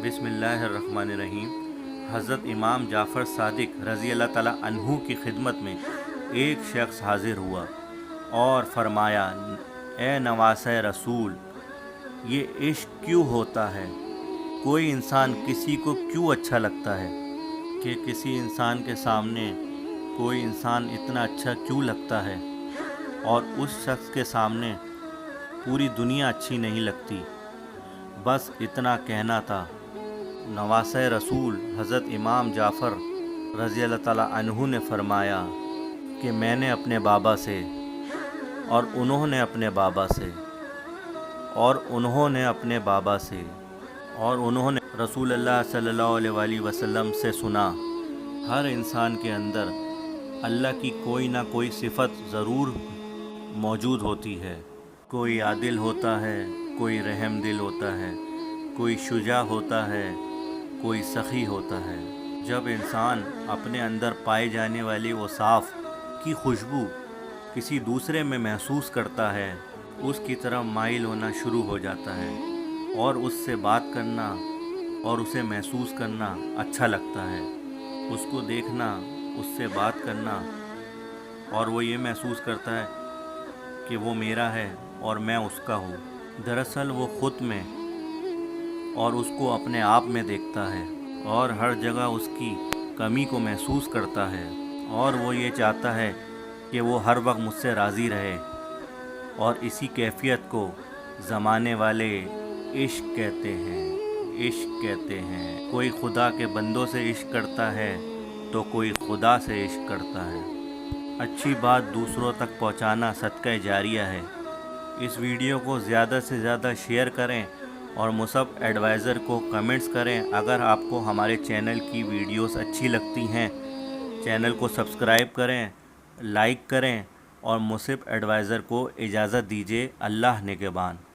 बिस्मिल्लाहिर्रहमानिर्रहीम। हज़रत इमाम जाफ़र सादिक रज़ी अल्लाह ताला अन्हु की खिदमत में एक शख्स हाज़िर हुआ और फरमाया, ए नवासे रसूल, ये इश्क क्यों होता है? कोई इंसान किसी को क्यों अच्छा लगता है कि किसी इंसान के सामने कोई इंसान इतना अच्छा क्यों लगता है और उस शख्स के सामने पूरी दुनिया अच्छी नहीं लगती। बस इतना कहना था। नवासे रसूल हज़रत इमाम जाफ़र रज़ी अल्लाह ताला अन्हु ने फरमाया कि मैंने अपने बाबा से और उन्होंने अपने बाबा से और उन्होंने अपने बाबा से और उन्होंने रसूलुल्लाह सल्लल्लाहु अलैहि वसल्लम से सुना, हर इंसान के अंदर अल्लाह की कोई ना कोई सिफ़त ज़रूर मौजूद होती है। कोई आदिल होता है, कोई रहम दिल होता है, कोई शुजा होता है, कोई सखी होता है। जब इंसान अपने अंदर पाए जाने वाली औसाफ की खुशबू किसी दूसरे में महसूस करता है, उसकी तरफ माइल होना शुरू हो जाता है और उससे बात करना और उसे महसूस करना अच्छा लगता है। उसको देखना, उससे बात करना, और वो ये महसूस करता है कि वो मेरा है और मैं उसका हूँ। दरअसल वो ख़ुद में और उसको अपने आप में देखता है और हर जगह उसकी कमी को महसूस करता है और वो ये चाहता है कि वो हर वक्त मुझसे राज़ी रहे। और इसी कैफियत को ज़माने वाले इश्क कहते हैं। इश्क कहते हैं। कोई खुदा के बंदों से इश्क करता है तो कोई खुदा से इश्क करता है। अच्छी बात दूसरों तक पहुंचाना सदका जारिया है। इस वीडियो को ज़्यादा से ज़्यादा शेयर करें और मुसब एडवाइज़र को कमेंट्स करें। अगर आपको हमारे चैनल की वीडियोस अच्छी लगती हैं, चैनल को सब्सक्राइब करें, लाइक करें और मुसब एडवाइज़र को इजाज़त दीजिए। अल्लाह निगहबान।